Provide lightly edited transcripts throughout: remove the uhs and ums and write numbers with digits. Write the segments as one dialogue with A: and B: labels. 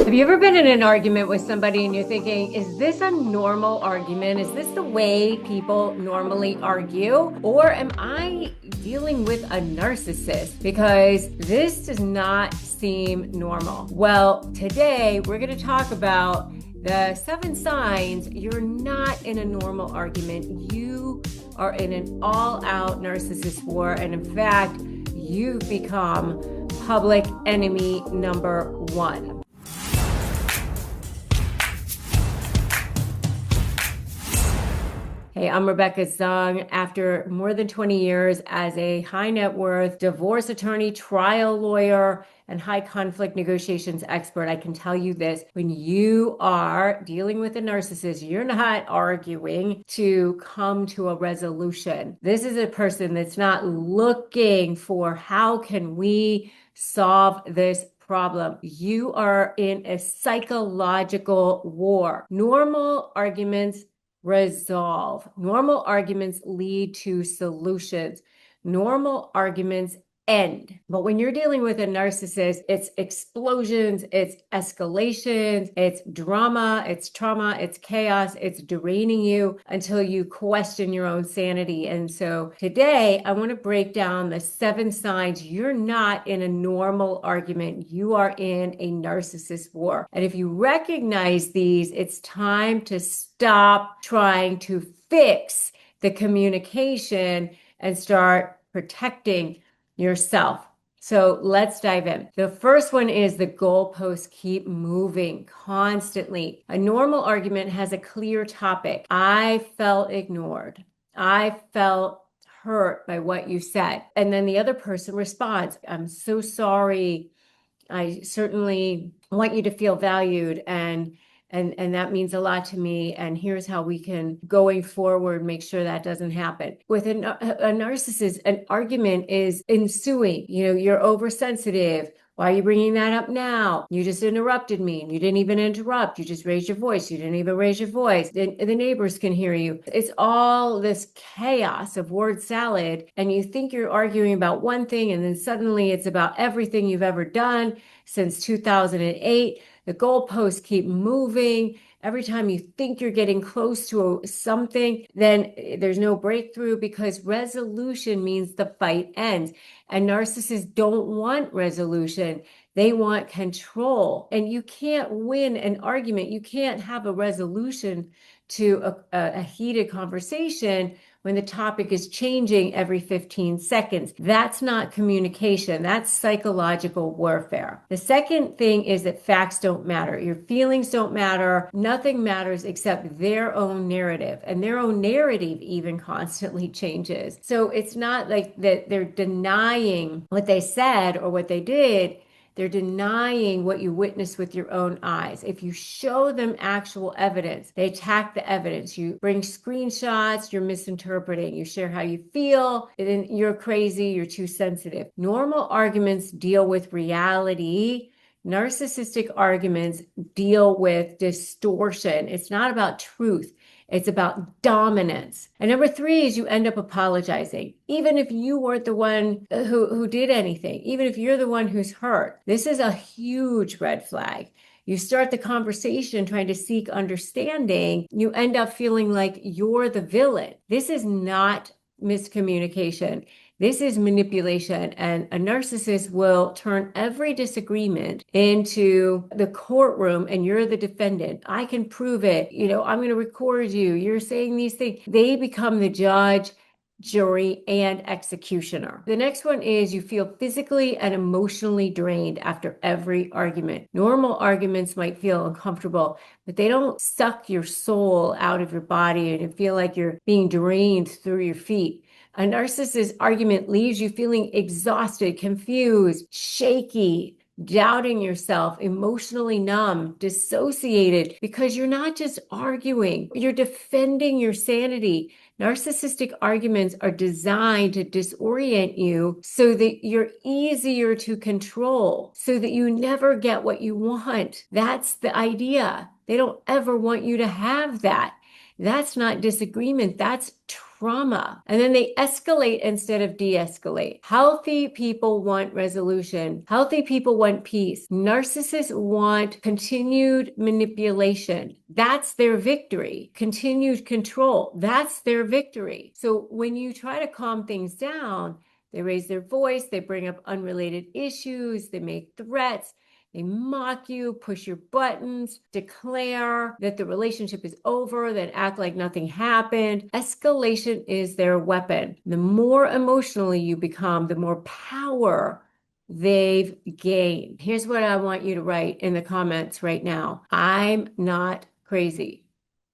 A: Have you ever been in an argument with somebody and you're thinking, is this a normal argument? Is this the way people normally argue? Or am I dealing with a narcissist? Because this does not seem normal. Well, today we're going to talk about the 7 signs you're not in a normal argument. You are in an all-out narcissist war. And in fact, you've become public enemy number 1. Hey, I'm Rebecca Zung. After more than 20 years as a high net worth divorce attorney, trial lawyer, and high conflict negotiations expert, I can tell you this. When you are dealing with a narcissist, you're not arguing to come to a resolution. This is a person that's not looking for how can we solve this problem. You are in a psychological war. Normal arguments resolve. Normal arguments lead to solutions. Normal arguments end. But when you're dealing with a narcissist, it's explosions, it's escalations, it's drama, it's trauma, it's chaos, it's draining you until you question your own sanity. And so today I want to break down the 7 signs you're not in a normal argument. You are in a narcissist war. And if you recognize these, it's time to stop trying to fix the communication and start protecting yourself. So let's dive in. The first one is the goalposts keep moving constantly. A normal argument has a clear topic. I felt ignored. I felt hurt by what you said. And then the other person responds, I'm so sorry. I certainly want you to feel valued and that means a lot to me. And here's how we can, going forward, make sure that doesn't happen. With a narcissist, an argument is ensuing. You're oversensitive. Why are you bringing that up now? You just interrupted me and you didn't even interrupt. You just raised your voice. You didn't even raise your voice. The neighbors can hear you. It's all this chaos of word salad. And you think you're arguing about one thing and then suddenly it's about everything you've ever done since 2008. The goalposts keep moving. Every time you think you're getting close to something, then there's no breakthrough because resolution means the fight ends. And narcissists don't want resolution. They want control. And you can't win an argument. You can't have a resolution to a heated conversation when the topic is changing every 15 seconds. That's not communication. That's psychological warfare. The second thing is that facts don't matter. Your feelings don't matter. Nothing matters except their own narrative. And their own narrative even constantly changes. So it's not like that they're denying what they said or what they did. They're denying what you witnessed with your own eyes. If you show them actual evidence, they attack the evidence. You bring screenshots, you're misinterpreting. You share how you feel, and you're crazy, you're too sensitive. Normal arguments deal with reality. Narcissistic arguments deal with distortion. It's not about truth. It's about dominance. And number 3 is you end up apologizing. Even if you weren't the one who did anything, even if you're the one who's hurt, this is a huge red flag. You start the conversation trying to seek understanding. You end up feeling like you're the villain. This is not miscommunication. This is manipulation, and a narcissist will turn every disagreement into the courtroom and you're the defendant. I can prove it. I'm going to record you. You're saying these things. They become the judge, jury, and executioner. The next one is you feel physically and emotionally drained after every argument. Normal arguments might feel uncomfortable, but they don't suck your soul out of your body and you feel like you're being drained through your feet. A narcissist argument leaves you feeling exhausted, confused, shaky, doubting yourself, emotionally numb, dissociated, because you're not just arguing, you're defending your sanity. Narcissistic arguments are designed to disorient you so that you're easier to control, so that you never get what you want. That's the idea. They don't ever want you to have that. That's not disagreement. That's trauma. And then they escalate instead of de-escalate. Healthy people want resolution. Healthy people want peace. Narcissists want continued manipulation. That's their victory. Continued control. That's their victory. So when you try to calm things down, they raise their voice, they bring up unrelated issues, they make threats, they mock you, push your buttons, declare that the relationship is over, then act like nothing happened. Escalation is their weapon. The more emotionally you become, the more power they've gained. Here's what I want you to write in the comments right now. I'm not crazy.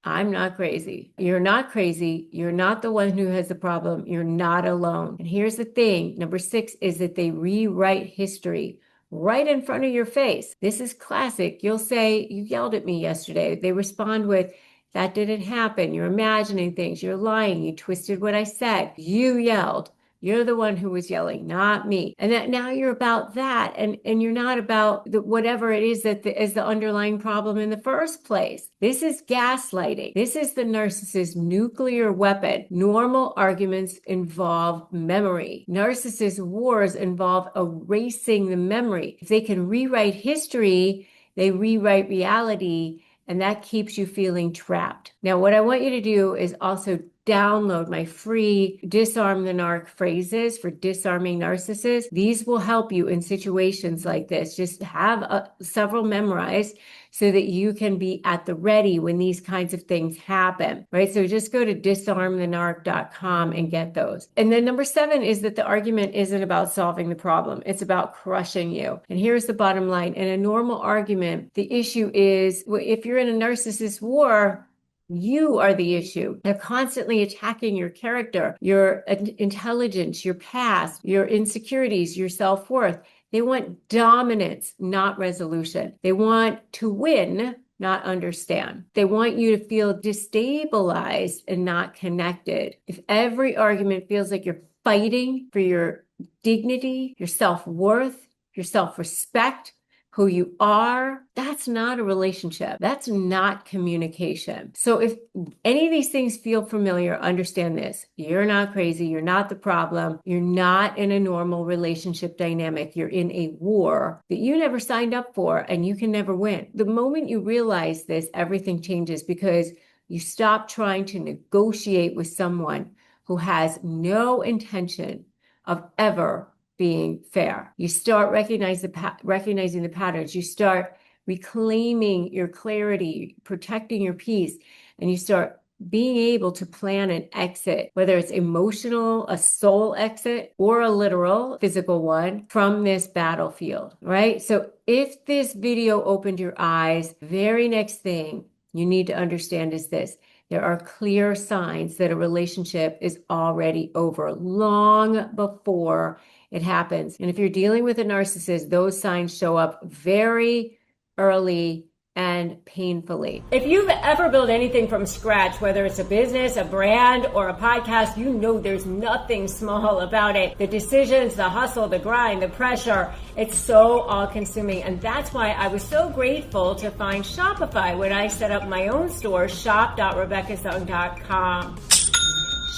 A: I'm not crazy. You're not crazy. You're not the one who has the problem. You're not alone. And here's the thing. Number 6 is that they rewrite history right in front of your face. This is classic. You'll say, you yelled at me yesterday. They respond with, that didn't happen. You're imagining things. You're lying. You twisted what I said. You yelled. You're the one who was yelling, not me. And that now you're about that. And you're not about whatever it is that is the underlying problem in the first place. This is gaslighting. This is the narcissist's nuclear weapon. Normal arguments involve memory. Narcissist wars involve erasing the memory. If they can rewrite history, they rewrite reality, and that keeps you feeling trapped. Now, what I want you to do is also download my free Disarm the Narc phrases for disarming narcissists. These will help you in situations like this. Just have several memorized so that you can be at the ready when these kinds of things happen, right? So just go to disarmthenarc.com and get those. And then number 7 is that the argument isn't about solving the problem. It's about crushing you. And here's the bottom line. In a normal argument, the issue is if you're in a narcissist war, you are the issue. They're constantly attacking your character, your intelligence, your past, your insecurities, your self-worth. They want dominance, not resolution. They want to win, not understand. They want you to feel destabilized and not connected. If every argument feels like you're fighting for your dignity, your self-worth, your self-respect, who you are, that's not a relationship. That's not communication. So if any of these things feel familiar, understand this. You're not crazy. You're not the problem. You're not in a normal relationship dynamic. You're in a war that you never signed up for, and you can never win. The moment you realize this, everything changes, because you stop trying to negotiate with someone who has no intention of ever being fair. You start recognizing the patterns. You start reclaiming your clarity, protecting your peace, and you start being able to plan an exit, whether it's emotional, a soul exit, or a literal physical one from this battlefield, right? So if this video opened your eyes, very next thing you need to understand is this. There are clear signs that a relationship is already over long before it happens. And if you're dealing with a narcissist, those signs show up very early and painfully. If you've ever built anything from scratch, whether it's a business, a brand, or a podcast, you know there's nothing small about it. The decisions, the hustle, the grind, the pressure, it's so all-consuming. And that's why I was so grateful to find Shopify when I set up my own store, shop.rebeccazung.com.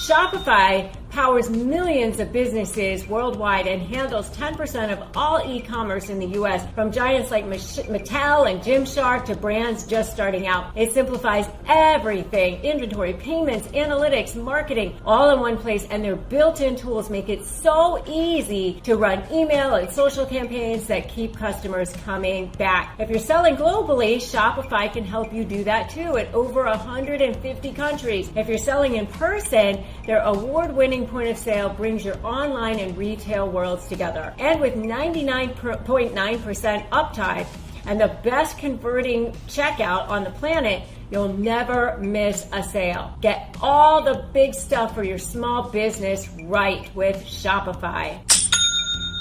A: Shopify powers millions of businesses worldwide and handles 10% of all e-commerce in the US, from giants like Mattel and Gymshark to brands just starting out. It simplifies everything: inventory, payments, analytics, marketing, all in one place, and their built-in tools make it so easy to run email and social campaigns that keep customers coming back. If you're selling globally, Shopify can help you do that too at over 150 countries. If you're selling in person, their award-winning point of sale brings your online and retail worlds together. And with 99.9% uptime and the best converting checkout on the planet, you'll never miss a sale. Get all the big stuff for your small business right with Shopify.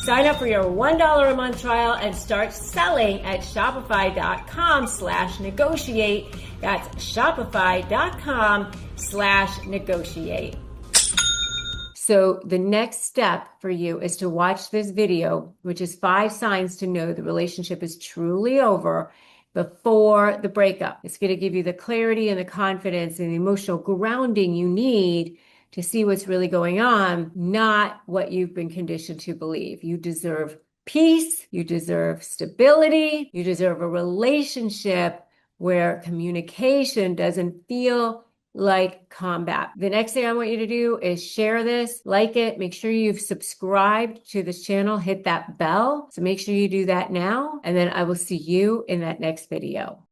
A: Sign up for your $1 a month trial and start selling at shopify.com/negotiate. That's shopify.com/negotiate. So the next step for you is to watch this video, which is 5 signs to know the relationship is truly over before the breakup. It's going to give you the clarity and the confidence and the emotional grounding you need to see what's really going on, not what you've been conditioned to believe. You deserve peace, you deserve stability, you deserve a relationship where communication doesn't feel like combat. The next thing I want you to do is share this, like it, make sure you've subscribed to this channel, hit that bell. So make sure you do that now, and then I will see you in that next video.